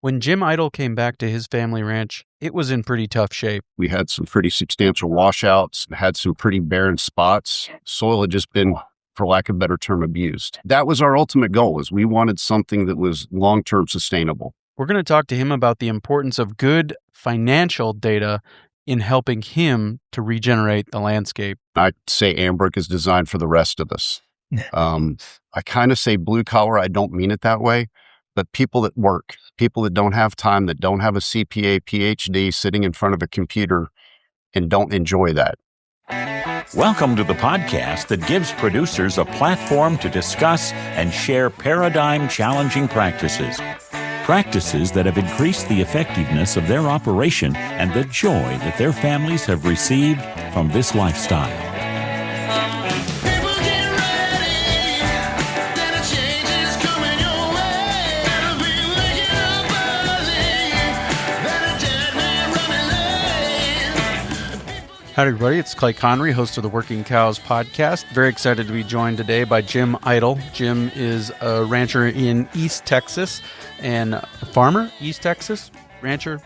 When Jim Eitel came back to his family ranch, it was in pretty tough shape. We had some pretty substantial washouts, had some pretty barren spots. Soil had just been, for lack of a better term, abused. That was our ultimate goal, is we wanted something that was long-term sustainable. We're going to talk to him about the importance of good financial data in helping him to regenerate the landscape. I say Ambrook is designed for the rest of us. I kind of say blue collar. I don't mean it that way, but people that work, people that don't have time, that don't have a CPA, PhD sitting in front of a computer and don't enjoy that. Welcome to the podcast that gives producers a platform to discuss and share paradigm-challenging practices. Practices that have increased the effectiveness of their operation and the joy that their families have received from this lifestyle. Howdy, everybody. It's Clay Connery, host of the Working Cows podcast. Very excited to be joined today by Jim Eitel. Jim is a rancher in East Texas and a farmer, East Texas, rancher,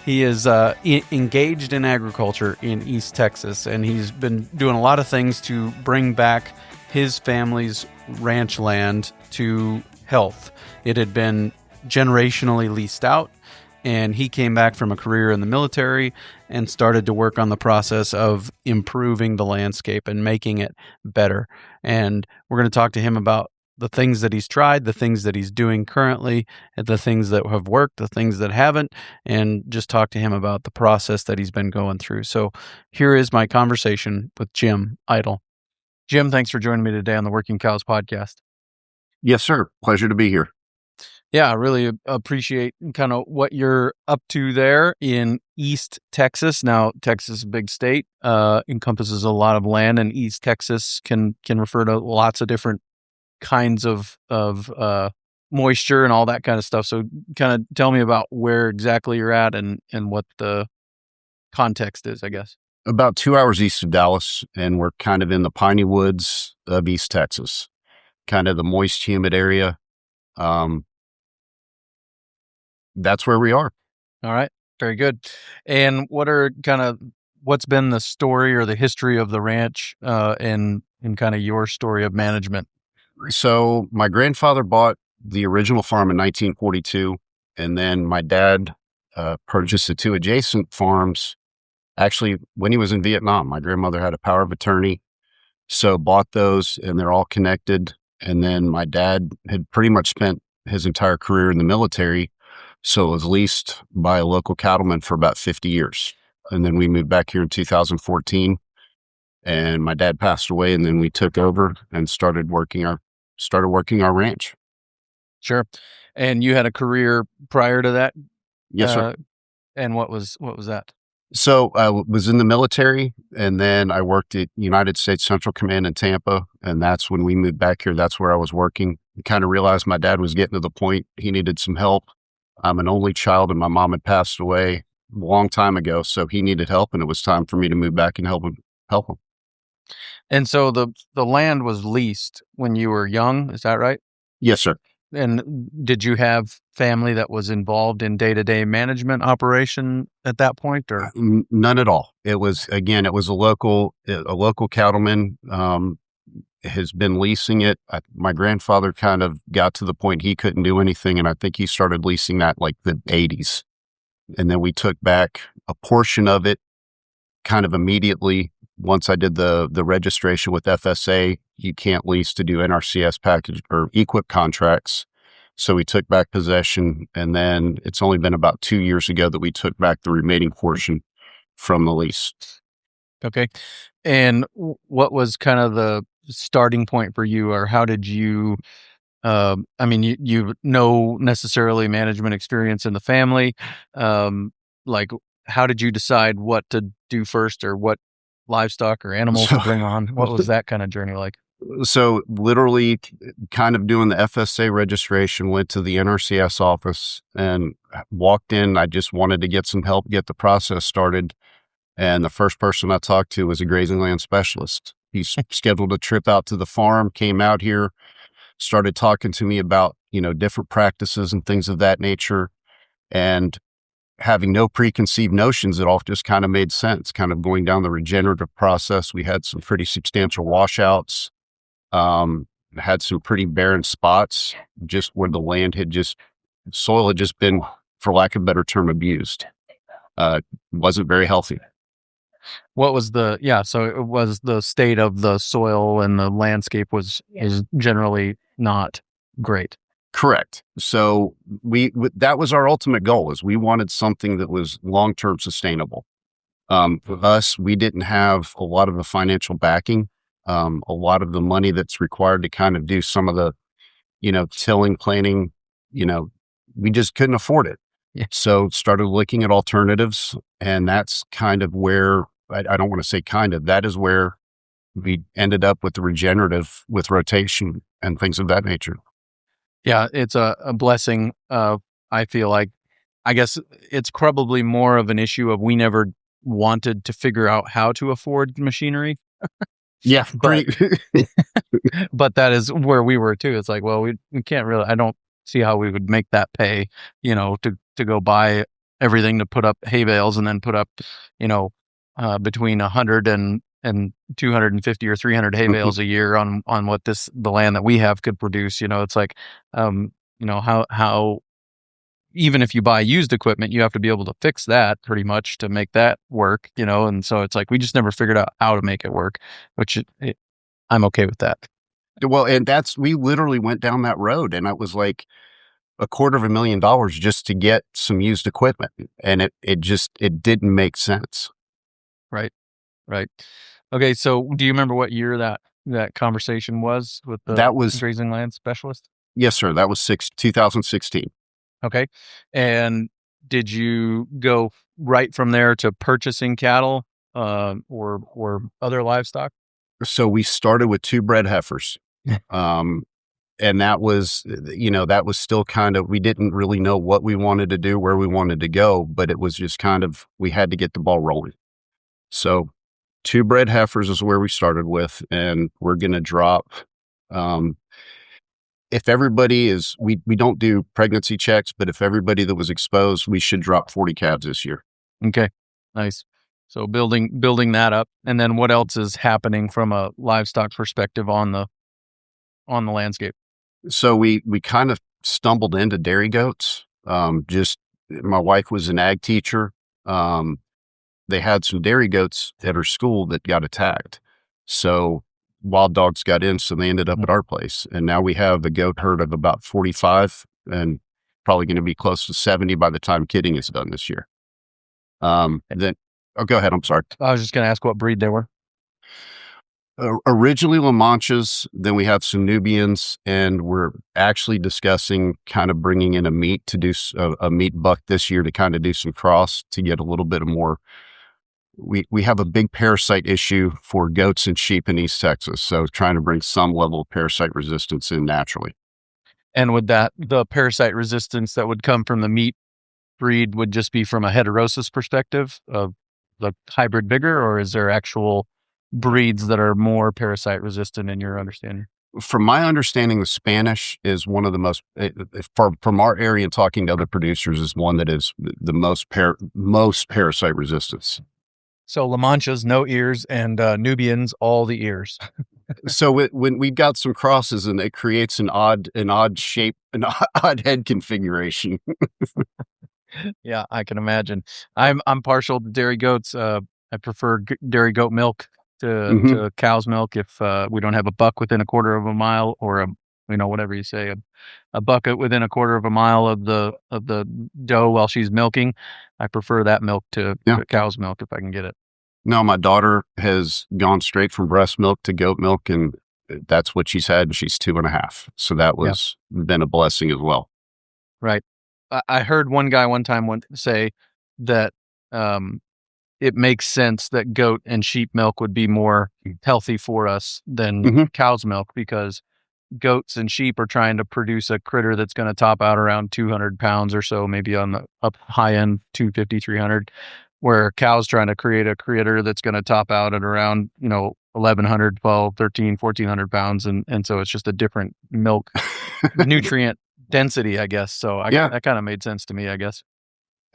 He is engaged in agriculture in East Texas, and he's been doing a lot of things to bring back his family's ranch land to health. It had been generationally leased out, and he came back from a career in the military and started to work on the process of improving the landscape and making it better. And we're going to talk to him about the things that he's tried, the things that he's doing currently, and the things that have worked, the things that haven't, and just talk to him about the process that he's been going through. So here is my conversation with Jim Eitel. Jim, thanks for joining me today on the Working Cows podcast. Yes, sir. Pleasure to be here. Yeah, I really appreciate kind of what you're up to there in East Texas. Now, Texas is a big state, encompasses a lot of land, and East Texas can refer to lots of different kinds of moisture and all that kind of stuff. So kind of tell me about where exactly you're at and what the context is, I guess. About 2 hours east of Dallas, and we're kind of in the piney woods of East Texas, kind of the moist, humid area. That's where we are. All right. Very good. And what's been the story or the history of the ranch and kind of your story of management? So my grandfather bought the original farm in 1942, and then my dad purchased the two adjacent farms actually when he was in Vietnam. My grandmother had a power of attorney, so bought those, and they're all connected. And then my dad had pretty much spent his entire career in the military, so it was leased by a local cattleman for about 50 years. And then we moved back here in 2014, and my dad passed away, and then we took over and started working our ranch. Sure. And you had a career prior to that? Yes, sir. And what was that? So I was in the military, and then I worked at United States Central Command in Tampa, and that's when we moved back here. That's where I was working. I kind of realized my dad was getting to the point he needed some help. I'm an only child, and my mom had passed away a long time ago, so he needed help, and it was time for me to move back and help him. And so the land was leased when you were young, is that right? Yes, sir. And did you have family that was involved in day-to-day management operation at that point, or none at all? It was a local cattleman. Has been leasing it. My grandfather kind of got to the point he couldn't do anything, and I think he started leasing that like the 80s. And then we took back a portion of it kind of immediately. Once I did the registration with FSA, you can't lease to do NRCS package or equip contracts. So we took back possession, and then it's only been about 2 years ago that we took back the remaining portion from the lease. Okay. And what was kind of the starting point for you, or how did you, you know necessarily management experience in the family. Like, how did you decide what to do first, or what livestock or animals to bring on? What was that kind of journey like? So literally kind of doing the FSA registration, went to the NRCS office and walked in. I just wanted to get some help, get the process started. And the first person I talked to was a grazing land specialist. He scheduled a trip out to the farm, came out here, started talking to me about, different practices and things of that nature. And having no preconceived notions, it all just kind of made sense. Kind of going down the regenerative process, we had some pretty substantial washouts, had some pretty barren spots, just where the land soil had just been, for lack of a better term, abused. Wasn't very healthy. What was so it was the state of the soil and the landscape is generally not great. Correct. So that was our ultimate goal, is we wanted something that was long-term sustainable. For us, we didn't have a lot of the financial backing, a lot of the money that's required to kind of do some of the, tilling, planting, we just couldn't afford it. Yeah. So started looking at alternatives, and that's kind of where, I don't want to say kind of, that is where we ended up with the regenerative, with rotation and things of that nature. Yeah, it's a blessing. I feel like, I guess it's probably more of an issue of we never wanted to figure out how to afford machinery. Yeah, but that is where we were too. It's like, well, we can't really, I don't see how we would make that pay, to go buy everything to put up hay bales and then put up, between 100 and 250 or 300 hay bales a year on what the land that we have could produce. It's like, how even if you buy used equipment, you have to be able to fix that pretty much to make that work, and so it's like we just never figured out how to make it work, which I'm okay with that. Well, and we literally went down that road, and it was like $250,000 just to get some used equipment, and it didn't make sense. Right. Okay, so do you remember what year that conversation was with the grazing land specialist? Yes, sir. That was 2016. Okay. And did you go right from there to purchasing cattle or other livestock? So we started with 2 bred heifers. And that was, that was still kind of, we didn't really know what we wanted to do, where we wanted to go, but it was just kind of, we had to get the ball rolling. So 2 bred heifers is where we started with, and we're going to drop, if everybody is, we don't do pregnancy checks, but if everybody that was exposed, we should drop 40 calves this year. Okay, nice. So building that up. And then what else is happening from a livestock perspective on the landscape? So we kind of stumbled into dairy goats. My wife was an ag teacher. They had some dairy goats at her school that got attacked. So wild dogs got in, so they ended up at our place. And now we have a goat herd of about 45 and probably going to be close to 70 by the time kidding is done this year. Go ahead. I'm sorry. I was just going to ask what breed they were. Originally La Manchas, then we have some Nubians, and we're actually discussing kind of bringing in a meat to do a meat buck this year to kind of do some cross to get a little bit more. We have a big parasite issue for goats and sheep in East Texas, so trying to bring some level of parasite resistance in naturally. And would the parasite resistance that would come from the meat breed would just be from a heterosis perspective of the hybrid vigor, or is there actual breeds that are more parasite resistant in your understanding? From my understanding, the Spanish is one of the most, from our area and talking to other producers, is one that is the most parasite resistance. So La Manchas, no ears, and Nubians, all the ears. So when we've got some crosses, and it creates an odd shape, an odd head configuration. Yeah, I can imagine. I'm partial to dairy goats. I prefer dairy goat milk to cow's milk if we don't have a buck within a quarter of a mile, or whatever you say, a bucket within a quarter of a mile of the doe while she's milking. I prefer that milk to cow's milk if I can get it. No, my daughter has gone straight from breast milk to goat milk, and that's what she's had. She's 2.5. So that was been a blessing as well. Right. I heard one guy one time say that it makes sense that goat and sheep milk would be more healthy for us than cow's milk, because goats and sheep are trying to produce a critter that's going to top out around 200 pounds or so, maybe on the up high end, 250, 300, where cows trying to create a critter that's going to top out at around, 1,100, 12, 13, 1,400 pounds. And so it's just a different milk nutrient density, I guess. So that kind of made sense to me, I guess.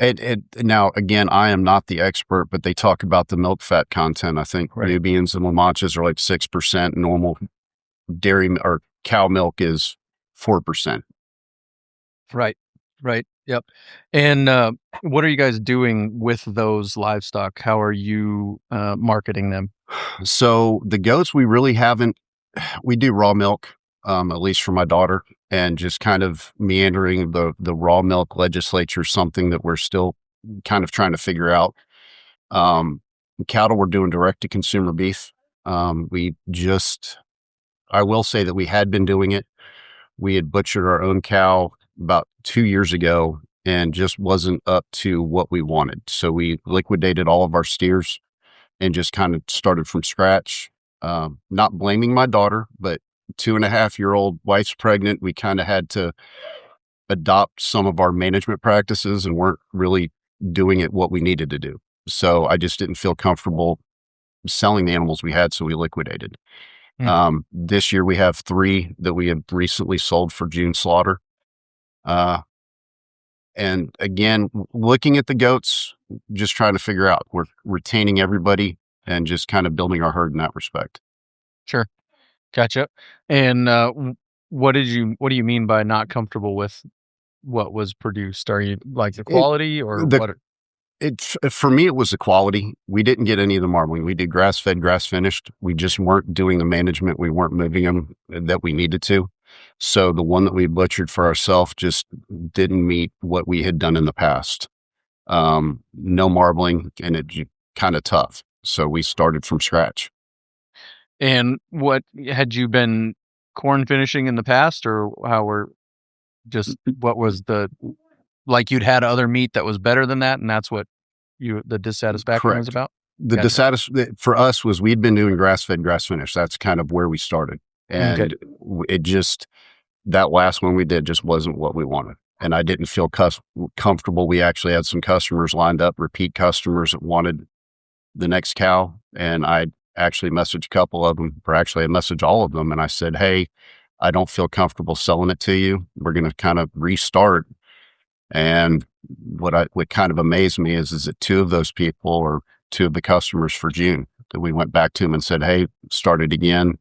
Now, again, I am not the expert, but they talk about the milk fat content. I think Right. Nubians and Lamanchas are like 6%. Normal dairy or cow milk is 4%. Right. Right. Yep. And what are you guys doing with those livestock? How are you marketing them? So the goats, we really haven't, we do raw milk, at least for my daughter, and just kind of meandering the raw milk legislature, something that we're still kind of trying to figure out. Cattle, we're doing direct to consumer beef. We just, I will say that we had been doing it. We had butchered our own cow about 2 years ago and just wasn't up to what we wanted. So we liquidated all of our steers and just kind of started from scratch. Not blaming my daughter, but 2.5-year-old wife's pregnant. We kind of had to adopt some of our management practices and weren't really doing it what we needed to do. So I just didn't feel comfortable selling the animals we had. So we liquidated. This year we have 3 that we have recently sold for June slaughter. And again, looking at the goats, just trying to figure out, we're retaining everybody and just kind of building our herd in that respect. Sure. Gotcha. And what do you mean by not comfortable with what was produced? Are you like the quality or the- what? For me, it was the quality. We didn't get any of the marbling. We did grass fed, grass finished. We just weren't doing the management. We weren't moving them that we needed to. So the one that we butchered for ourselves just didn't meet what we had done in the past. No marbling, and it kind of tough. So we started from scratch. And what had you been corn finishing in the past, or what was like you'd had other meat that was better than that, and that's what the dissatisfaction was Correct. about? The Gotcha. for us was we'd been doing grass fed, grass finished. That's kind of where we started. Okay. And it just, that last one we did just wasn't what we wanted. And I didn't feel comfortable. We actually had some customers lined up, repeat customers that wanted the next cow. And I actually messaged a couple of them, or actually I messaged all of them. And I said, hey, I don't feel comfortable selling it to you. We're going to kind of restart. And what kind of amazed me is that 2 of those people are 2 of the customers for June that we went back to them and said, hey, start it again.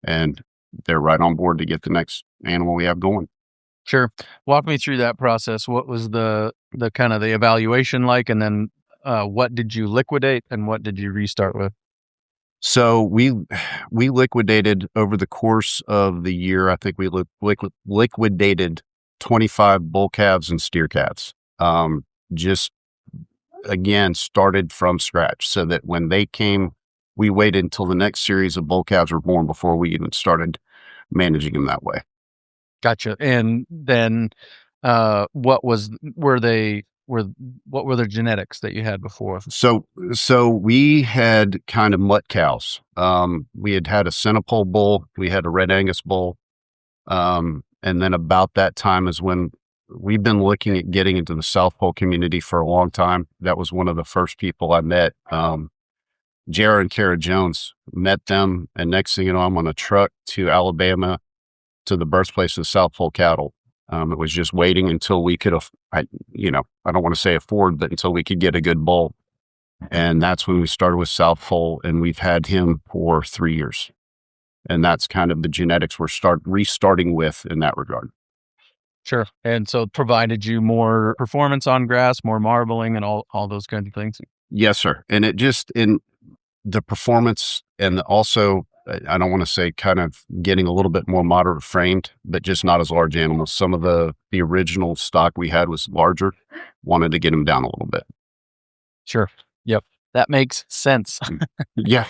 And they're right on board to get the next animal we have going. Sure. Walk me through that process. What was the kind of the evaluation like, and then what did you liquidate and what did you restart with? So we liquidated over the course of the year. I think we liquidated 25 bull calves and steer calves. Just again, started from scratch so that when they came, we waited until the next series of bull calves were born before we even started managing them that way. Gotcha. And then what were the genetics that you had before? So we had kind of mutt cows. We had a Centipole bull, we had a Red Angus bull. And then about that time is when we've been looking at getting into the South Pole community for a long time. That was one of the first people I met. Jared and Kara Jones, met them. And next thing you know, I'm on a truck to Alabama to the birthplace of South Pole cattle. It was just waiting until we could, I don't want to say afford, but until we could get a good bull. And that's when we started with South Pole, and we've had him for 3 years. And that's kind of the genetics we're restarting with in that regard. Sure. And so it provided you more performance on grass, more marbling, and all those kinds of things. Yes, sir. And it just, in the performance, and also, I don't want to say kind of getting a little bit more moderate framed, but just not as large animals. Some of the original stock we had was larger, wanted to get them down a little bit. Sure. Yep. That makes sense. Yeah.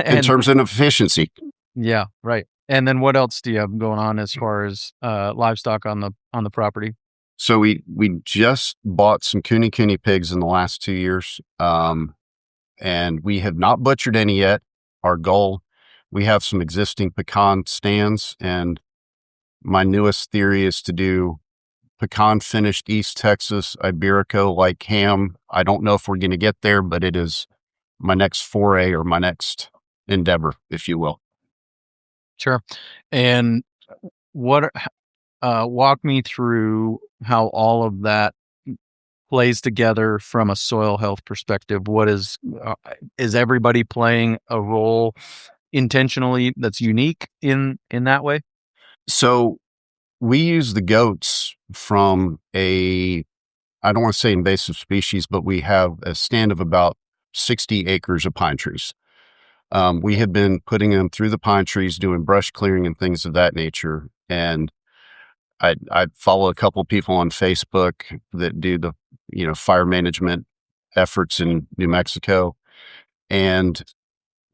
In terms of efficiency. Yeah. Right. And then what else do you have going on as far as livestock on the property? So we just bought some Cooney pigs in the last 2 years. And we have not butchered any yet. Our goal, we have some existing pecan stands, and my newest theory is to do pecan finished East Texas Iberico like ham. I don't know if we're going to get there, but it is my next foray or my next endeavor, if you will. Sure. And walk me through how all of that plays together from a soil health perspective? What is everybody playing a role intentionally that's unique in that way? So we use the goats from I don't want to say invasive species, but we have a stand of about 60 acres of pine trees. We have been putting them through the pine trees, doing brush clearing and things of that nature. And I follow a couple of people on Facebook that do the, fire management efforts in New Mexico. And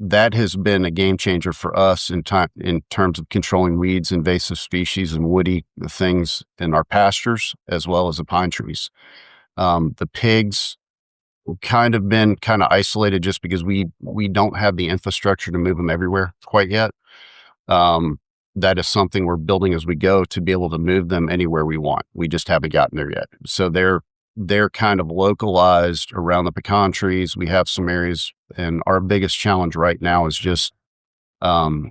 that has been a game changer for us in terms of controlling weeds, invasive species, and woody things in our pastures, as well as the pine trees. The pigs kind of been kind of isolated just because we don't have the infrastructure to move them everywhere quite yet. That is something we're building as we go to be able to move them anywhere we want. We just haven't gotten there yet. So they're kind of localized around the pecan trees. We have some areas, and our biggest challenge right now is just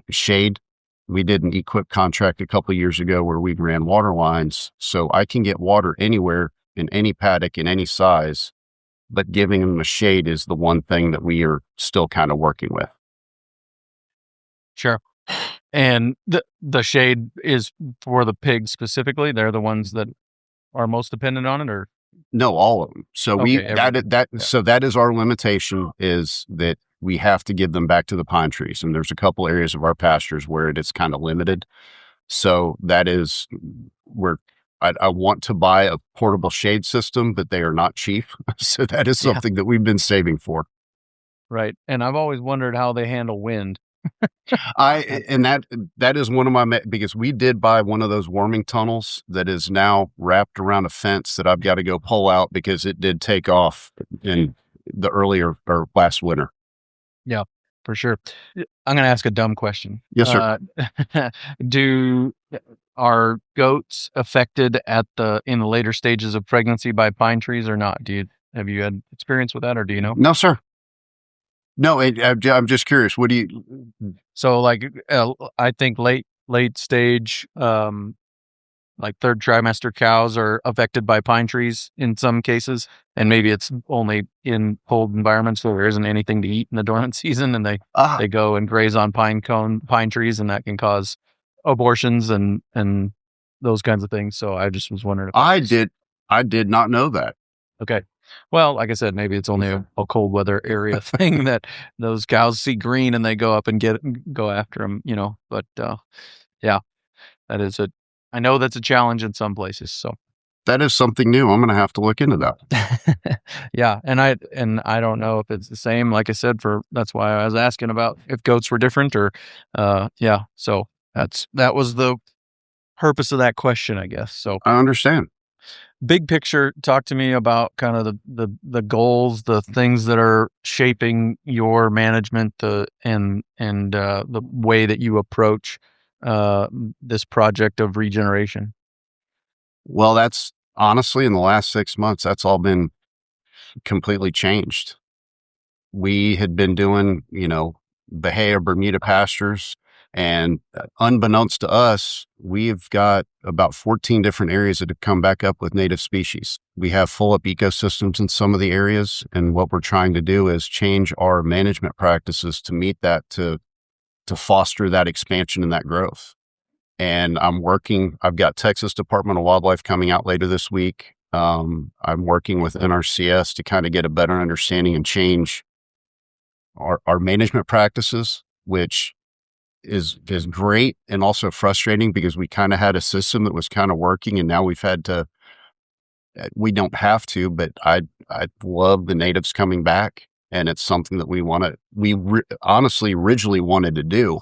shade. We did an equip contract a couple of years ago where we ran water lines, so I can get water anywhere in any paddock in any size, but giving them a shade is the one thing that we are still kind of working with. Sure. And the shade is for the pigs specifically? They're the ones that are most dependent on it, or? No, all of them. So Okay, so that is our limitation, is that we have to give them back to the pine trees. And there's a couple areas of our pastures where it is kind of limited. So that is where I want to buy a portable shade system, but they are not cheap. So that is something that we've been saving for. Right. And I've always wondered how they handle wind. And that is one of my, because we did buy one of those warming tunnels that is now wrapped around a fence that I've got to go pull out because it did take off in the earlier or last winter. Yeah, for sure. I'm going to ask a dumb question. Yes, sir. Are goats affected in the later stages of pregnancy by pine trees or not? Have you had experience with that, or do you know? No, sir. No, I'm just curious. What do you? So, like, I think late stage, like third trimester cows are affected by pine trees in some cases, and maybe it's only in cold environments where there isn't anything to eat in the dormant season, and they go and graze on pine trees, and that can cause abortions and those kinds of things. So I just was wondering. I did not know that. Okay. Well, like I said, maybe it's only a cold weather area thing that those cows see green and they go up and go after them, but yeah, that is I know that's a challenge in some places. So that is something new. I'm going to have to look into that. Yeah. And I don't know if it's the same, like I said, that's why I was asking about if goats were different or, yeah. So that was the purpose of that question, I guess. So I understand. Big picture, talk to me about kind of the goals, the things that are shaping your management, and the way that you approach this project of regeneration. Well, that's honestly, in the last 6 months, that's all been completely changed. We had been doing, Bahia Bermuda pastures, and unbeknownst to us, we've got about 14 different areas that have come back up with native species. We have full up ecosystems in some of the areas, and what we're trying to do is change our management practices to meet that, to foster that expansion and that growth. And I've got Texas Department of Wildlife coming out later this week. I'm working with NRCS to kind of get a better understanding and change our management practices, which is great and also frustrating because we kind of had a system that was kind of working, and now we don't have to, but I love the natives coming back, and it's something that we honestly originally wanted to do,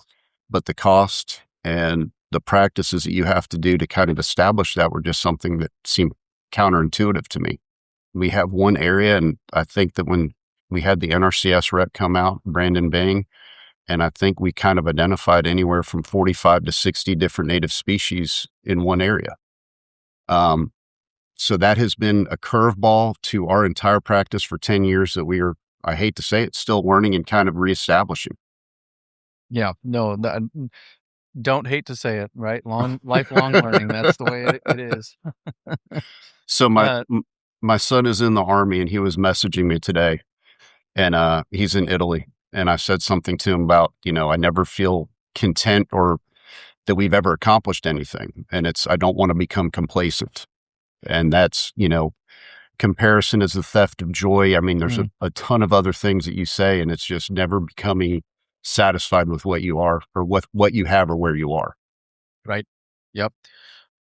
but the cost and the practices that you have to do to kind of establish that were just something that seemed counterintuitive to me. We have one area, and I think that when we had the NRCS rep come out, Brandon Bang, and I think we kind of identified anywhere from 45 to 60 different native species in one area. So that has been a curveball to our entire practice for 10 years that we are, I hate to say it, still learning and kind of reestablishing. Yeah, no, don't hate to say it, right? Lifelong learning. That's the way it is. So my son is in the Army, and he was messaging me today, and he's in Italy. And I said something to him about, I never feel content or that we've ever accomplished anything. And I don't want to become complacent. And that's, comparison is the theft of joy. I mean, there's a ton of other things that you say, and it's just never becoming satisfied with what you are or what you have or where you are. Right. Yep.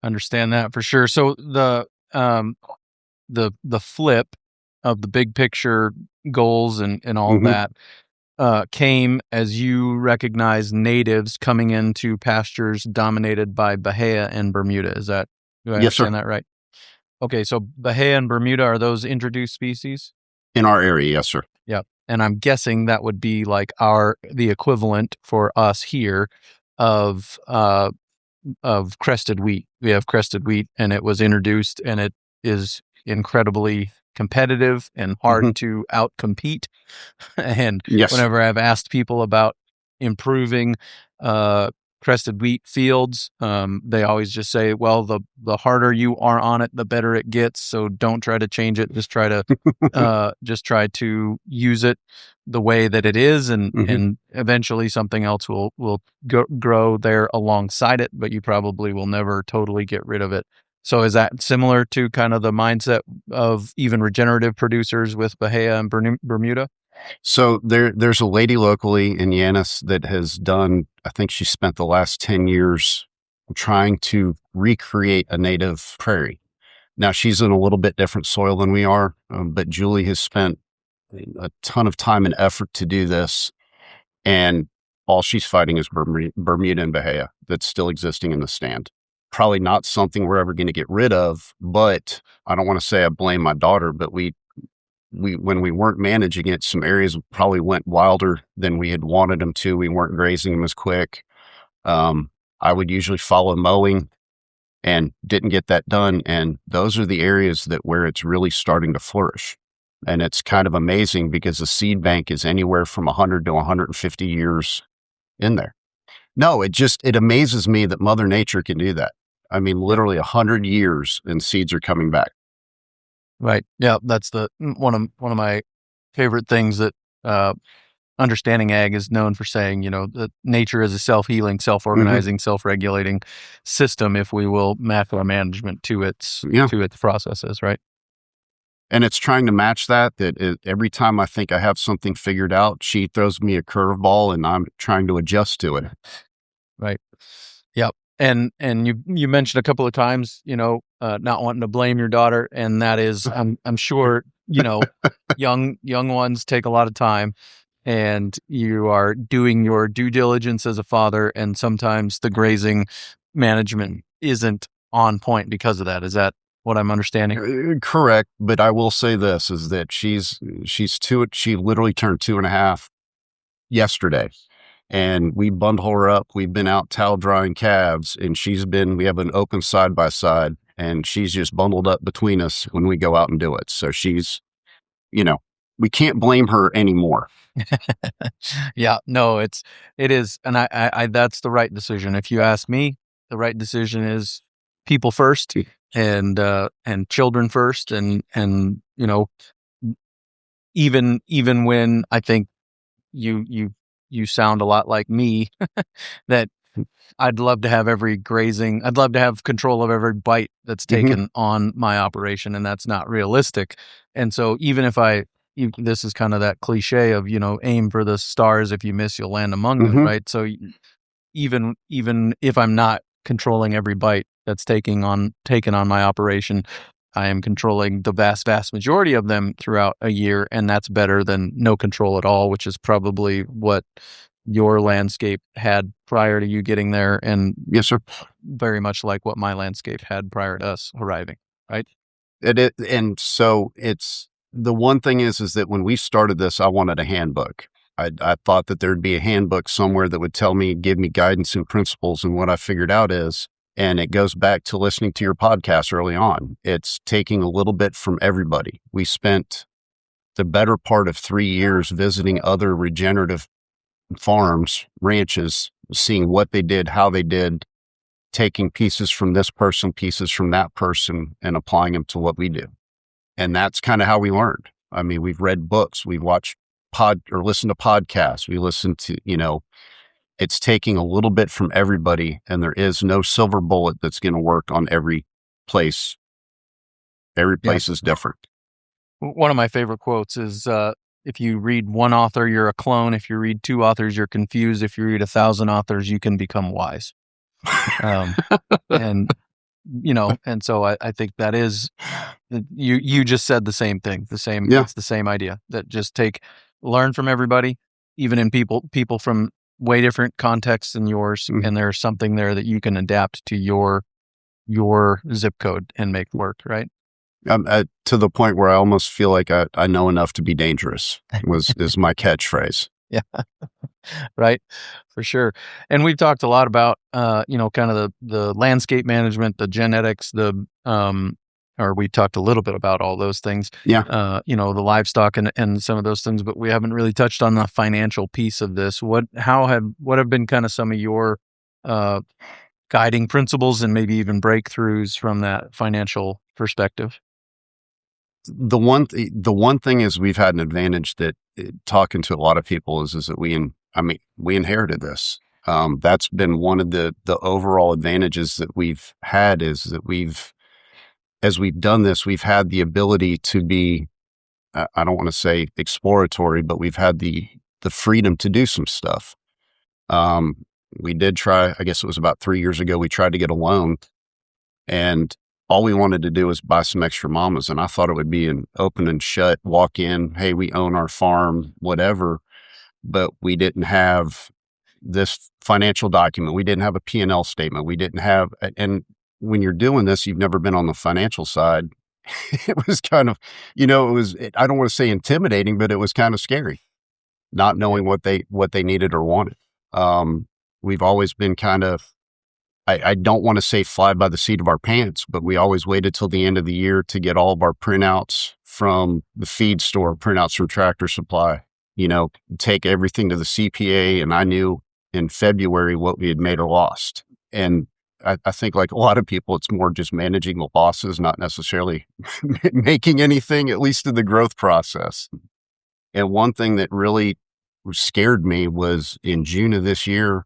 Understand that for sure. So the flip of the big picture goals and all that came as you recognize natives coming into pastures dominated by Bahia and Bermuda. Do I understand that right? Okay, so Bahia and Bermuda, are those introduced species? In our area, yes, sir. Yep. And I'm guessing that would be like the equivalent for us here of crested wheat. We have crested wheat, and it was introduced, and it is incredibly competitive and hard to outcompete. And whenever I've asked people about improving crested wheat fields, they always just say, well, the harder you are on it, the better it gets. So don't try to change it. Just try to use it the way that it is, and eventually something else will grow there alongside it, but you probably will never totally get rid of it. So is that similar to kind of the mindset of even regenerative producers with Bahia and Bermuda? So there's a lady locally in Yanis that has done, I think she spent the last 10 years trying to recreate a native prairie. Now she's in a little bit different soil than we are, but Julie has spent a ton of time and effort to do this. And all she's fighting is Bermuda and Bahia that's still existing in the stand. Probably not something we're ever going to get rid of, but I don't want to say I blame my daughter, but we when we weren't managing it, some areas probably went wilder than we had wanted them to. We weren't grazing them as quick. I would usually follow mowing and didn't get that done. And those are the areas where it's really starting to flourish. And it's kind of amazing because the seed bank is anywhere from 100 to 150 years in there. No, it amazes me that Mother Nature can do that. I mean, literally 100 years and seeds are coming back. Right. Yeah. That's one of my favorite things that understanding ag is known for saying, that nature is a self-healing, self-organizing, self-regulating system, if we will map our management to its processes. Right. And it's trying to match that every time I think I have something figured out, she throws me a curveball and I'm trying to adjust to it. Right. Yep. And you mentioned a couple of times, not wanting to blame your daughter, and that is, I'm sure, young ones take a lot of time, and you are doing your due diligence as a father, and sometimes the grazing management isn't on point because of that. Is that what I'm understanding? Correct. But I will say this, is that she's two. She literally turned 2.5 yesterday. And we bundle her up. We've been out towel drying calves, and we have an open side by side, and she's just bundled up between us when we go out and do it. So she's, we can't blame her anymore. Yeah, no, it is. And I that's the right decision. If you ask me, the right decision is people first and children first. And, even when I think you sound a lot like me, that I'd love to have I'd love to have control of every bite that's taken on my operation, and that's not realistic. And so even if this is kind of that cliche of, aim for the stars, if you miss, you'll land among them, right? So even if I'm not controlling every bite that's taken on my operation, I am controlling the vast, vast majority of them throughout a year, and that's better than no control at all, which is probably what your landscape had prior to you getting there, and yes, sir, very much like what my landscape had prior to us arriving, right? And so it's the one thing is that when we started this, I wanted a handbook. I thought that there'd be a handbook somewhere that would give me guidance and principles, and what I figured out is, and it goes back to listening to your podcast early on, it's taking a little bit from everybody. We spent the better part of 3 years visiting other regenerative farms, ranches, seeing what they did, how they did, taking pieces from this person, pieces from that person, and applying them to what we do. And that's kind of how we learned. I mean, we've read books, we've watched or listened to podcasts. We listen to, it's taking a little bit from everybody, and there is no silver bullet that's going to work on every place. Every place is different. One of my favorite quotes is, if you read one author, you're a clone. If you read two authors, you're confused. If you read 1,000 authors, you can become wise. And so I think that is, you just said the same thing, it's the same idea, that just learn from everybody, even in people from way different contexts than yours. Mm-hmm. And there's something there that you can adapt to your zip code and make work, right? To the point where I almost feel like I know enough to be dangerous is my catchphrase. Yeah. Right. For sure. And we've talked a lot about, kind of the landscape management, the genetics, or we talked a little bit about all those things. Yeah. The livestock and some of those things, but we haven't really touched on the financial piece of this. What have been kind of some of your, guiding principles and maybe even breakthroughs from that financial perspective? The one thing is, we've had an advantage that, talking to a lot of people, is that we inherited this. That's been one of the overall advantages that we've had, is that as we've done this, we've had the ability to be, I don't want to say exploratory, but we've had the freedom to do some stuff. We did try, I guess it was about 3 years ago, we tried to get a loan, and all we wanted to do was buy some extra mamas. And I thought it would be an open and shut, walk in, hey, we own our farm, whatever. But we didn't have this financial document. We didn't have a P&L statement. We didn't have, and when you're doing this, you've never been on the financial side. It was kind of, I don't want to say intimidating, but it was kind of scary, not knowing what they needed or wanted. We've always been kind of, I don't want to say fly by the seat of our pants, but we always waited till the end of the year to get all of our printouts from the feed store, printouts from Tractor Supply, take everything to the CPA. And I knew in February what we had made or lost. And I think, like a lot of people, it's more just managing the losses, not necessarily making anything, at least in the growth process. And one thing that really scared me was in June of this year,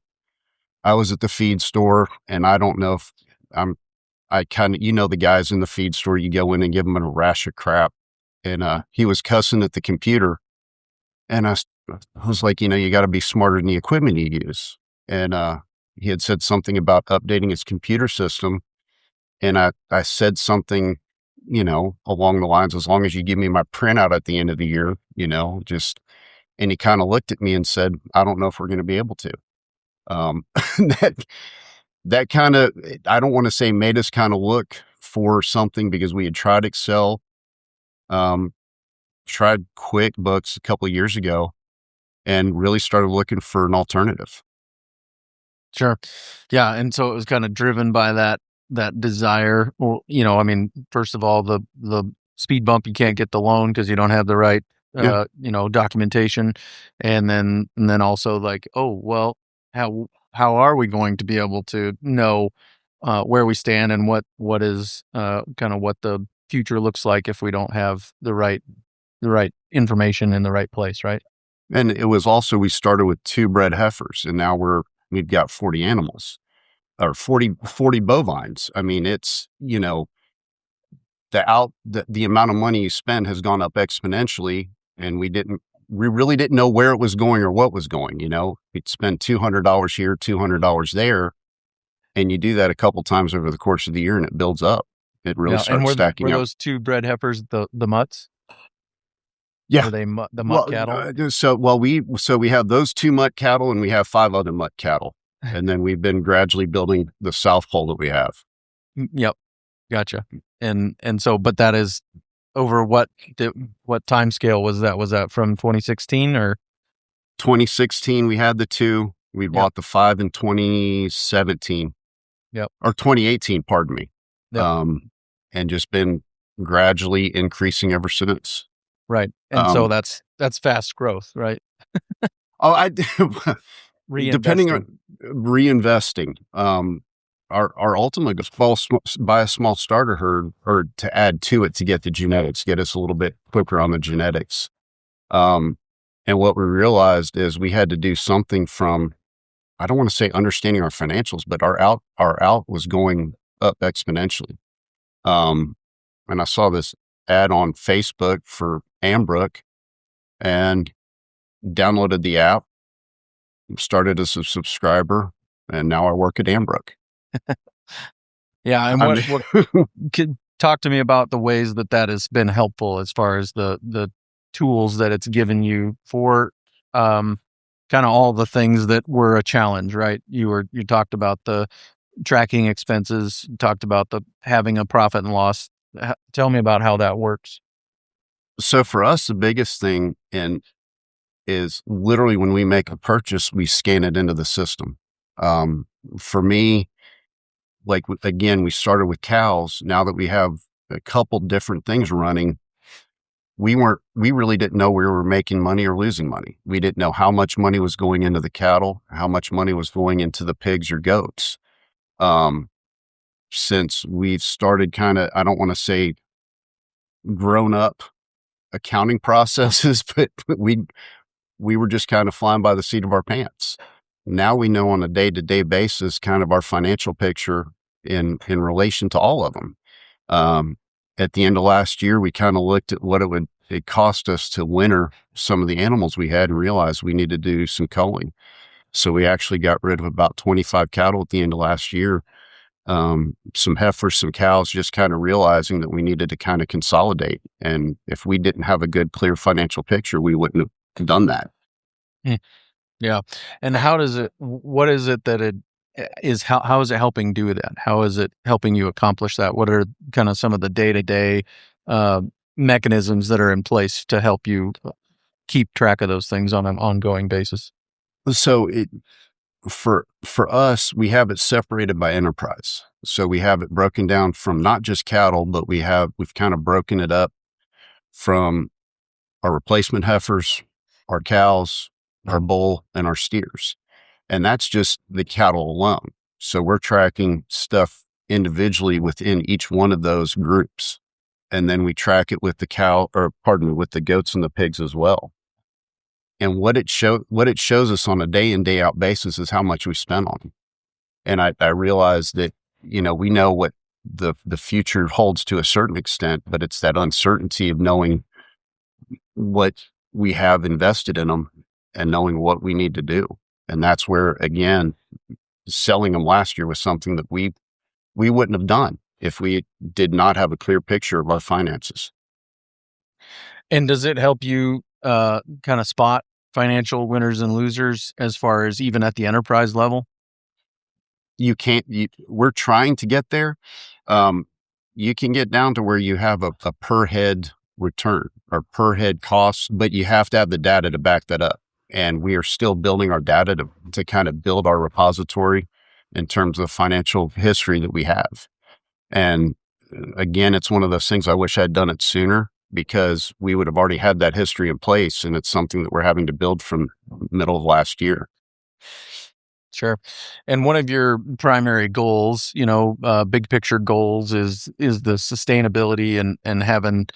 I was at the feed store, and I don't know if I kind of, the guys in the feed store, you go in and give them a rash of crap. And he was cussing at the computer, and I was like, you got to be smarter than the equipment you use. And he had said something about updating his computer system. And I said something, along the lines, as long as you give me my printout at the end of the year, and he kind of looked at me and said, I don't know if we're going to be able to. That kind of, I don't want to say made us kind of look for something, because we had tried Excel, tried QuickBooks a couple of years ago, and really started looking for an alternative. Sure. Yeah. And so it was kind of driven by that desire, or, first of all, the speed bump, you can't get the loan because you don't have the right, documentation. And then also, like, oh, well, how are we going to be able to know where we stand and what is kind of what the future looks like if we don't have the right information in the right place, right? And it was also, we started with 2 bred heifers, and now we've got 40 animals, or 40 bovines. I mean, it's, the amount of money you spend has gone up exponentially, and we really didn't know where it was going or what was going. We'd spend $200 here, $200 there, and you do that a couple times over the course of the year, and it builds up. It really starts stacking up. Were those 2 bred heifers the mutts? Yeah. Were they the mutt cattle? We have those 2 mutt cattle, and we have 5 other mutt cattle, and then we've been gradually building the South Pole that we have. Yep, gotcha. And so, but that is over what time scale was that? Was that from 2016 or 2016? We had the 2. We bought the 5 in 2017. Yep. Or 2018, pardon me. Yep. And just been gradually increasing ever since. Right. And so that's fast growth, right? Depending on reinvesting. our ultimate goal is buy a small starter herd, or to add to it to get the genetics, get us a little bit quicker on the genetics. And what we realized is we had to do something from, I don't want to say understanding our financials, but our out was going up exponentially. And I saw this ad on Facebook for Ambrook and downloaded the app, started as a subscriber, and now I work at Ambrook. Yeah. And what could talk to me about the ways that has been helpful as far as the tools that it's given you for, kind of all the things that were a challenge, right? You talked about the tracking expenses, talked about the having a profit and loss. Tell me about how that works. So for us, the biggest thing is literally when we make a purchase, we scan it into the system. For me, like, again, we started with cows. Now that we have a couple different things running, we really didn't know we were making money or losing money. We didn't know how much money was going into the cattle, how much money was going into the pigs or goats. Since we've started kind of, I don't want to say grown up accounting processes, but we were just kind of flying by the seat of our pants. Now we know on a day-to-day basis kind of our financial picture in relation to all of them. At the end of last year, we kind of looked at what it cost us to winter some of the animals we had and realized we needed to do some culling. So we actually got rid of about 25 cattle at the end of last year. Some heifers, some cows, just kind of realizing that we needed to kind of consolidate. And if we didn't have a good, clear financial picture, we wouldn't have done that. Yeah. And how is it how is it helping do that? How is it helping you accomplish that? What are kind of some of the day-to-day mechanisms that are in place to help you keep track of those things on an ongoing basis? So for us, we have it separated by enterprise. So we have it broken down from not just cattle, but we've kind of broken it up from our replacement heifers, our cows, our bull, and our steers. And that's just the cattle alone. So we're tracking stuff individually within each one of those groups. And then we track it with with the goats and the pigs as well. And what it shows us on a day in, day out basis is how much we spend on them. And I realized that, we know what the future holds to a certain extent, but it's that uncertainty of knowing what we have invested in them and knowing what we need to do. And that's where, again, selling them last year was something that we wouldn't have done if we did not have a clear picture of our finances. And does it help you kind of spot financial winners and losers as far as even at the enterprise level? We're trying to get there. You can get down to where you have a per head return or per head cost, but you have to have the data to back that up. And we are still building our data to kind of build our repository in terms of financial history that we have. And again, it's one of those things I wish I'd done it sooner, because we would have already had that history in place. And it's something that we're having to build from middle of last year. Sure. And one of your primary goals, big picture goals is the sustainability and having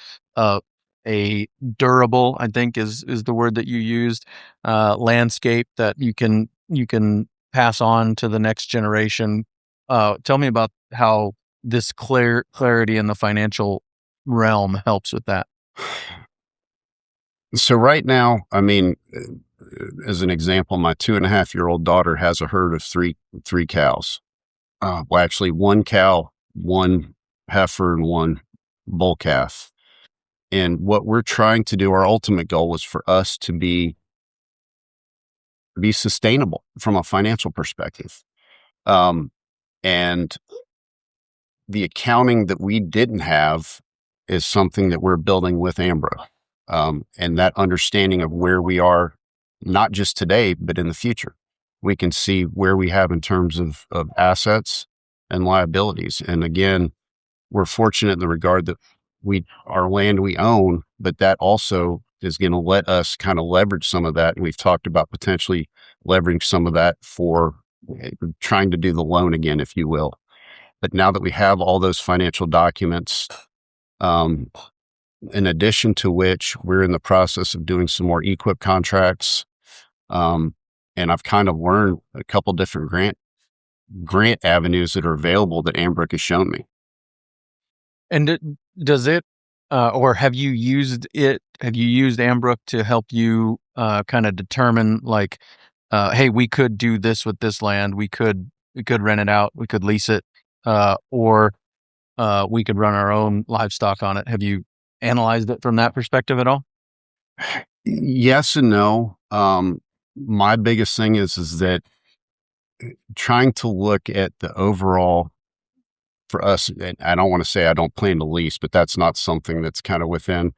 a durable, I think is the word that you used, landscape that you can pass on to the next generation. Tell me about how this clarity in the financial realm helps with that. So right now, I mean, as an example, my 2.5-year-old daughter has a herd of three cows. Well, actually 1 cow, 1 heifer, and 1 bull calf. And what we're trying to do, our ultimate goal was for us to be sustainable from a financial perspective. And the accounting that we didn't have is something that we're building with Ambrook. And that understanding of where we are, not just today, but in the future. We can see where we have in terms of assets and liabilities. And again, we're fortunate in the regard that our land we own, but that also is going to let us kind of leverage some of that. And we've talked about potentially leveraging some of that for trying to do the loan again, if you will. But now that we have all those financial documents, in addition to which we're in the process of doing some more equip contracts. And I've kind of learned a couple different grant avenues that are available that Ambrook has shown me. And does it, or have you used it? Have you used Ambrook to help you kind of determine, like, hey, we could do this with this land. We could rent it out. We could lease it, or we could run our own livestock on it. Have you analyzed it from that perspective at all? Yes and no. My biggest thing is that trying to look at the overall for us, and I don't want to say I don't plan to lease, but that's not something that's kind of within,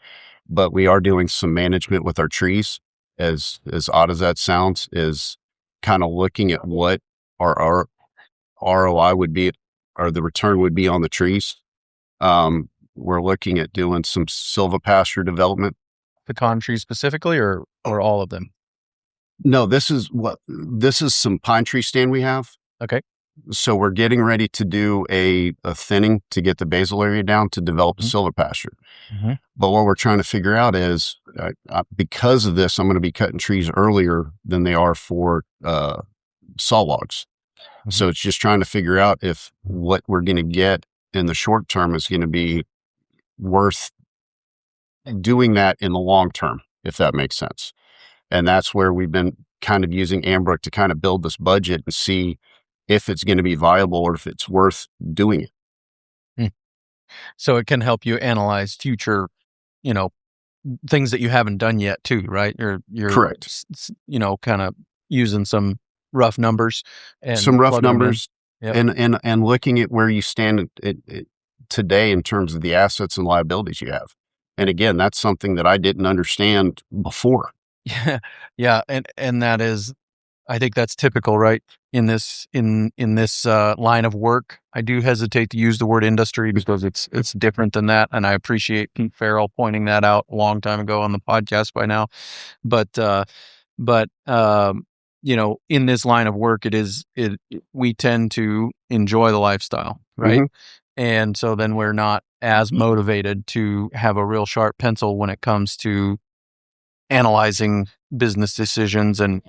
but we are doing some management with our trees. As odd as that sounds, is kind of looking at what our ROI would be, or the return would be on the trees. We're looking at doing some silvopasture development. Pecan trees specifically, or all of them? No, this is some pine tree stand we have. Okay. So we're getting ready to do a thinning to get the basal area down to develop a silvopasture. Mm-hmm. But what we're trying to figure out is, because of this, I'm going to be cutting trees earlier than they are for saw logs. Mm-hmm. So it's just trying to figure out if what we're going to get in the short term is going to be worth doing that in the long term, if that makes sense. And that's where we've been kind of using Ambrook to kind of build this budget and see if it's going to be viable or if it's worth doing it. So it can help you analyze future, things that you haven't done yet too, right? You're correct. Kind of using some rough numbers and Yep. and looking at where you stand today in terms of the assets and liabilities you have. And again, that's something that I didn't understand before. Yeah. And that is, I think that's typical, right? In this line of work. I do hesitate to use the word industry because it's different than that. And I appreciate Pete Farrell pointing that out a long time ago on the podcast by now. But in this line of work, we tend to enjoy the lifestyle, right? Mm-hmm. And so then we're not as motivated to have a real sharp pencil when it comes to analyzing business decisions and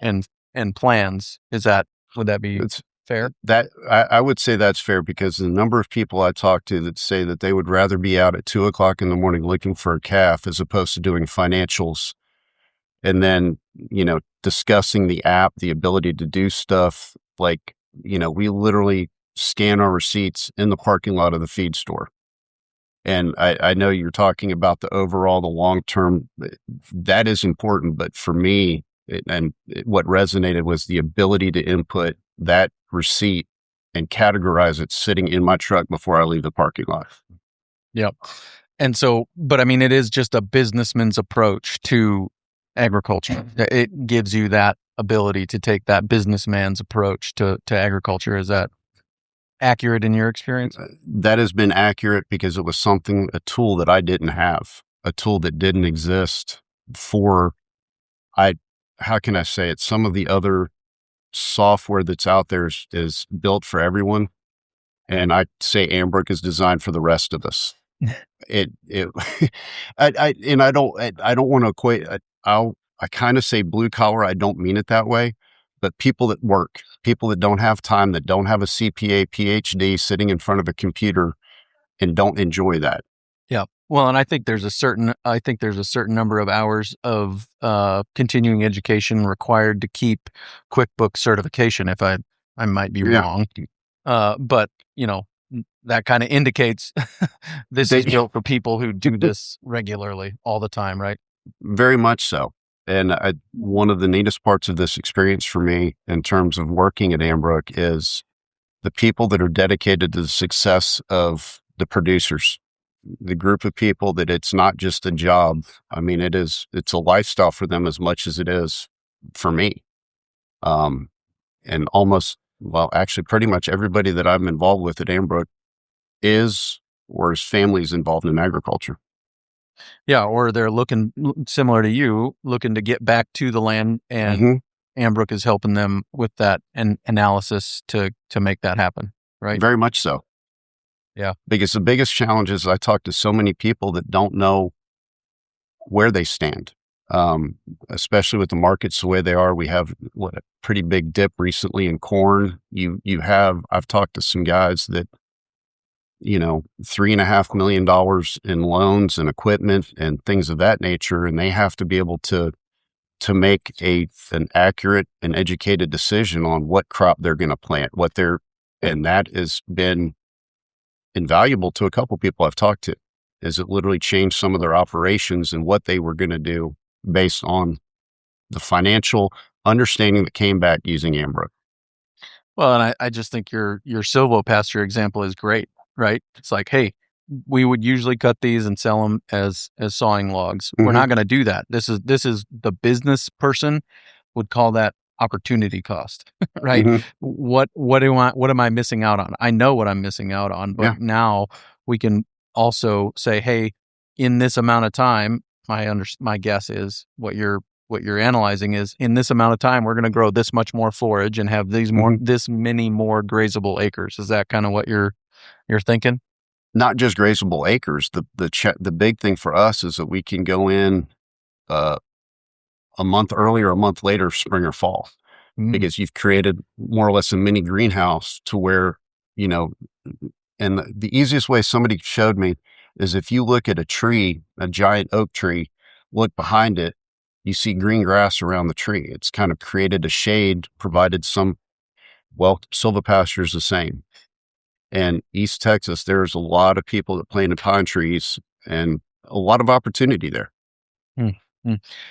plans. Would that be fair? That I would say that's fair, because the number of people I talk to that say that they would rather be out at 2:00 in the morning looking for a calf as opposed to doing financials, and then discussing the app, the ability to do stuff like we literally scan our receipts in the parking lot of the feed store. And I know you're talking about the overall, the long term, that is important. But for me, what resonated was the ability to input that receipt and categorize it sitting in my truck before I leave the parking lot. Yep. And so, but I mean, it is just a businessman's approach to agriculture. It gives you that ability to take that businessman's approach to agriculture. Is that accurate in your experience? That has been accurate because it was a tool that I didn't have, a tool that didn't exist how can I say it? Some of the other software that's out there is built for everyone. And I say Ambrook is designed for the rest of us. I don't want to equate, I kind of say blue collar. I don't mean it that way, but people that work, people that don't have time, that don't have a CPA, PhD sitting in front of a computer and don't enjoy that. Yeah. Well, and I think there's a certain number of hours of continuing education required to keep QuickBooks certification. If I might be wrong, but that kind of indicates this is built for people who do this regularly all the time, right? Very much so. And one of the neatest parts of this experience for me in terms of working at Ambrook is the people that are dedicated to the success of the producers, the group of people that it's not just a job. I mean, it's a lifestyle for them as much as it is for me. And actually pretty much everybody that I'm involved with at Ambrook is or his family is involved in agriculture. Yeah, or they're looking, similar to you, looking to get back to the land and Ambrook is helping them with that analysis to make that happen, right? Very much so. Yeah. Because the biggest challenge is I talk to so many people that don't know where they stand, especially with the markets the way they are. We have a pretty big dip recently in corn. I've talked to some guys that, $3.5 million in loans and equipment and things of that nature, and they have to be able to make an accurate and educated decision on what crop they're going to plant, and that has been invaluable to a couple people I've talked to, is it literally changed some of their operations and what they were going to do based on the financial understanding that came back using Ambrook. Well, and I just think your silvopasture example is great, right? It's like, hey, we would usually cut these and sell them as sawing logs. Mm-hmm. We're not going to do that. This is the business person would call that opportunity cost, right? Mm-hmm. What am I missing out on? I know what I'm missing out on, but now we can also say, hey, in this amount of time, my guess is what you're analyzing is in this amount of time, we're going to grow this much more forage and have this many more grazable acres. Is that kind of what you're thinking? Not just grazable acres. The big thing for us is that we can go in a month earlier, a month later, spring or fall, because you've created more or less a mini greenhouse to where, and the easiest way somebody showed me is if you look at a tree, a giant oak tree, look behind it, you see green grass around the tree. It's kind of created a shade, provided silvopasture is the same. And East Texas, there's a lot of people that planted pine trees and a lot of opportunity there.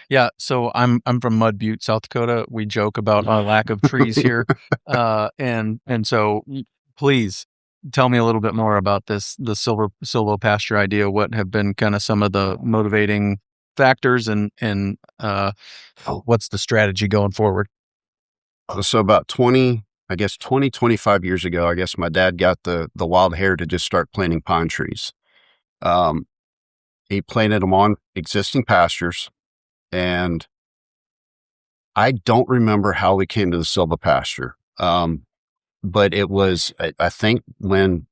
Yeah. So I'm from Mud Butte, South Dakota. We joke about our lack of trees here. And so please tell me a little bit more about the silvopasture idea. What have been kind of some of the motivating factors and what's the strategy going forward? So about 25 years ago, I guess my dad got the wild hair to just start planting pine trees. He planted them on existing pastures, and I don't remember how we came to the silvopasture. But it was, I think when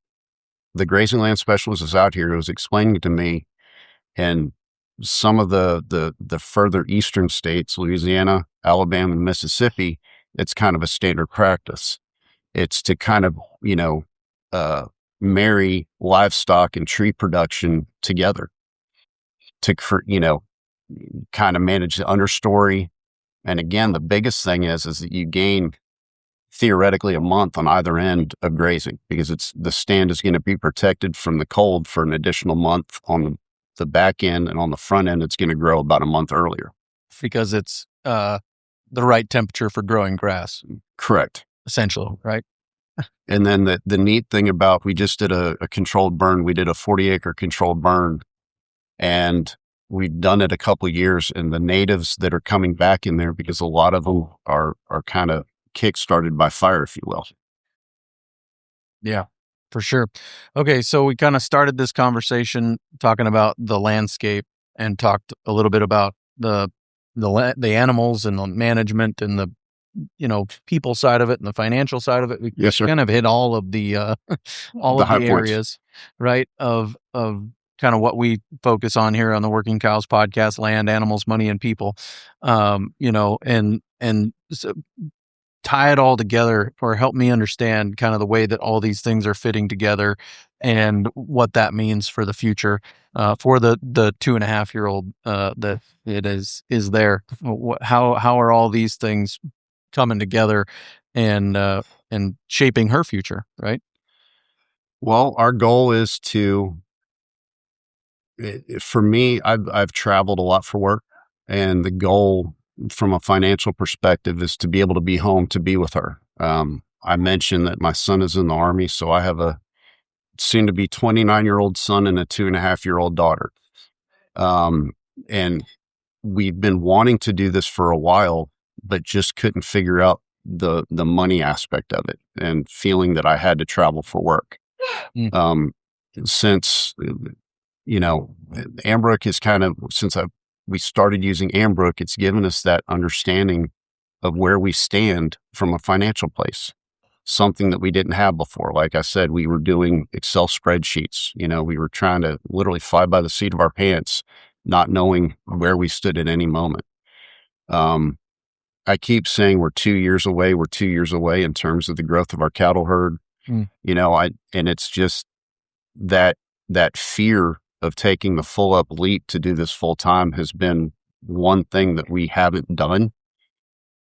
the grazing land specialist was out here, it was explaining to me, and some of the further eastern states, Louisiana, Alabama, and Mississippi, it's kind of a standard practice. It's to kind of, marry livestock and tree production together to, kind of manage the understory. And again, the biggest thing is that you gain theoretically a month on either end of grazing, because the stand is going to be protected from the cold for an additional month on the back end, and on the front end, it's going to grow about a month earlier. Because it's the right temperature for growing grass. Correct. Essentially, right? And then the neat thing about, we just did a controlled burn. We did a 40-acre controlled burn, and we've done it a couple of years, and the natives that are coming back in there, because a lot of them are kind of kick-started by fire, if you will. Yeah, for sure. Okay, so we kind of started this conversation talking about the landscape and talked a little bit about the animals and the management and the people side of it and the financial side of it. We kind of hit all of the areas, right, of kind of what we focus on here on the Working Cows podcast: land, animals, money, and people. And so tie it all together, or help me understand kind of the way that all these things are fitting together and what that means for the future, for the 2.5-year-old that it is there. How are all these things coming together and shaping her future, right? Well, our goal is for me, I've traveled a lot for work, and the goal from a financial perspective is to be able to be home to be with her. I mentioned that my son is in the Army, so I have a soon to be 29-year-old son and a 2.5-year-old daughter. And we've been wanting to do this for a while, but just couldn't figure out the money aspect of it, and feeling that I had to travel for work. Since, Ambrook is kind of, we started using Ambrook, it's given us that understanding of where we stand from a financial place, something that we didn't have before. Like I said, we were doing Excel spreadsheets. We were trying to literally fly by the seat of our pants, not knowing where we stood at any moment. I keep saying we're 2 years away. We're 2 years away in terms of the growth of our cattle herd. And it's just that fear of taking the full up leap to do this full time has been one thing that we haven't done.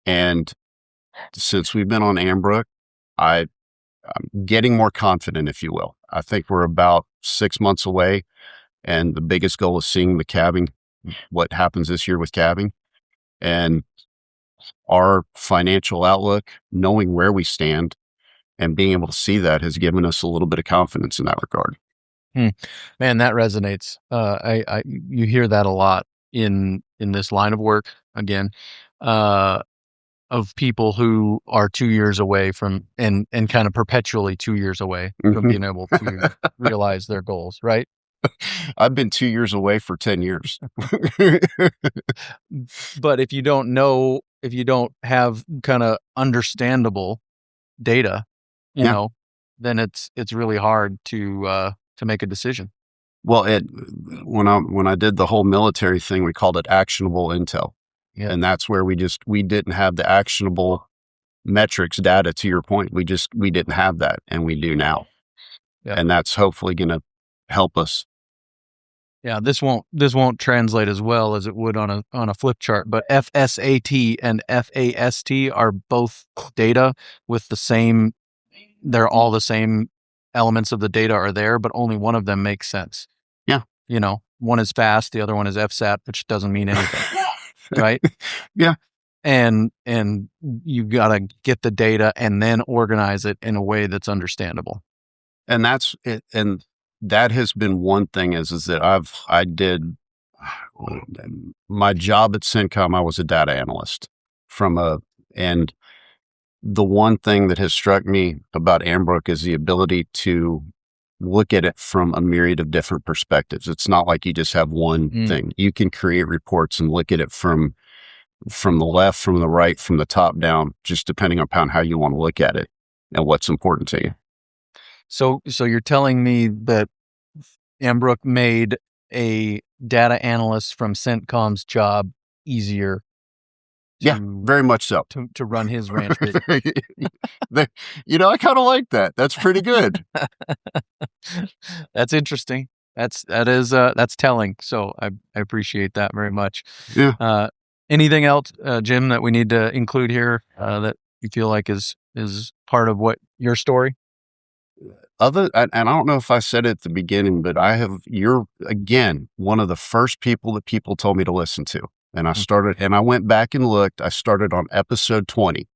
And since we've been on Ambrook, I'm getting more confident, if you will. I think we're about 6 months away, and the biggest goal is seeing the calving, what happens this year with calving, and our financial outlook, knowing where we stand and being able to see that has given us a little bit of confidence in that regard. Man, that resonates. You hear that a lot in this line of work, again, of people who are 2 years away from, and kind of perpetually 2 years away from being able to realize their goals, right? I've been 2 years away for 10 years. But if you don't have kind of understandable data, then it's really hard to make a decision. Well, when I did the whole military thing, we called it actionable intel. Yeah. And that's where we didn't have the actionable metrics data, to your point. We didn't have that, and we do now. Yeah. And that's hopefully going to help us. Yeah, this won't translate as well as it would on a flip chart, but FSAT and FAST are both data with they're all the same elements of the data are there, but only one of them makes sense. Yeah. One is fast, the other one is FSAT, which doesn't mean anything. Right? Yeah. And you got to get the data and then organize it in a way that's understandable. And that's it. And that has been one thing is that I did my job at CENTCOM. I was a data analyst and the one thing that has struck me about Ambrook is the ability to look at it from a myriad of different perspectives. It's not like you just have one thing. You can create reports and look at it from the left, from the right, from the top down, just depending upon how you want to look at it and what's important to you. So you're telling me that Ambrook made a data analyst from CENTCOM's job easier? Yeah, very much so. To run his ranch. I kind of like that. That's pretty good. That's interesting. That's telling. So I appreciate that very much. Yeah. Anything else, Jim, that we need to include here that you feel like is part of what your story? And I don't know if I said it at the beginning, but you're again one of the first people that people told me to listen to. And I went back and looked. I started on episode 20.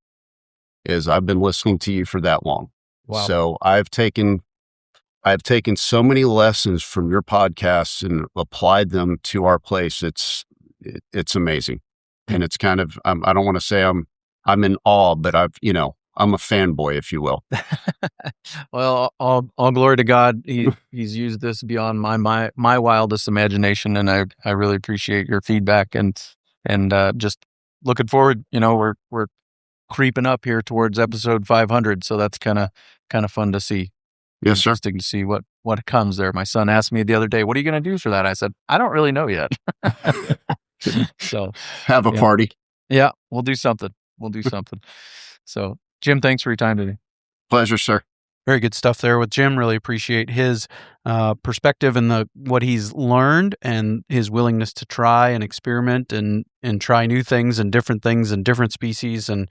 I've been listening to you for that long. Wow. So I've taken so many lessons from your podcasts and applied them to our place. It's amazing. And it's kind of, I don't want to say I'm in awe, but I'm a fanboy, if you will. Well, all glory to God. He's used this beyond my wildest imagination, and I really appreciate your feedback and just looking forward. We're creeping up here towards episode 500, so that's kind of fun to see. Yes, sir. Interesting to see what comes there. My son asked me the other day, "What are you going to do for that?" I said, "I don't really know yet." So have a party. Yeah, we'll do something. So, Jim, thanks for your time today. Pleasure, sir. Very good stuff there with Jim. Really appreciate his perspective and what he's learned and his willingness to try and experiment and try new things and different species and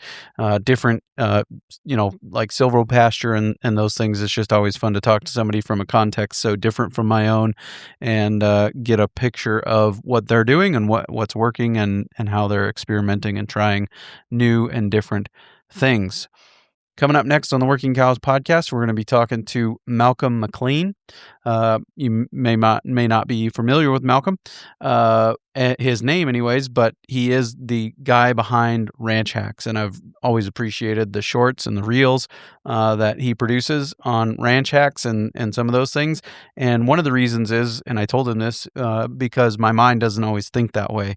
different, like silvopasture and those things. It's just always fun to talk to somebody from a context so different from my own and get a picture of what they're doing and what's working and how they're experimenting and trying new and different things. Coming up next on the Working Cows podcast, we're going to be talking to Malcolm McLean. You may not be familiar with Malcolm. his name anyways, but he is the guy behind Ranch Hacks, and I've always appreciated the shorts and the reels that he produces on Ranch Hacks and some of those things. And one of the reasons is, and I told him this, because my mind doesn't always think that way,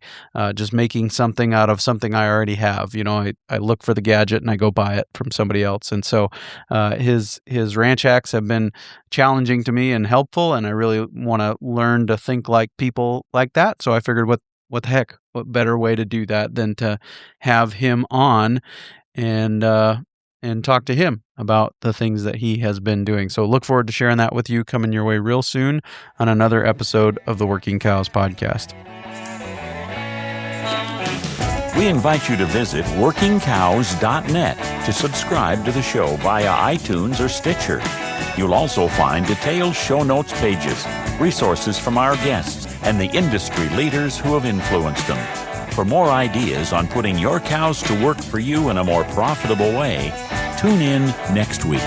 just making something out of something I already have. I look for the gadget and I go buy it from somebody else. And so his Ranch Hacks have been challenging to me and helpful, and I really want to learn to think like people like that. So I figured, what the heck, what better way to do that than to have him on and talk to him about the things that he has been doing. So look forward to sharing that with you coming your way real soon on another episode of the Working Cows podcast. We invite you to visit workingcows.net to subscribe to the show via iTunes or Stitcher. You'll also find detailed show notes pages, resources from our guests, and the industry leaders who have influenced them. For more ideas on putting your cows to work for you in a more profitable way, tune in next week.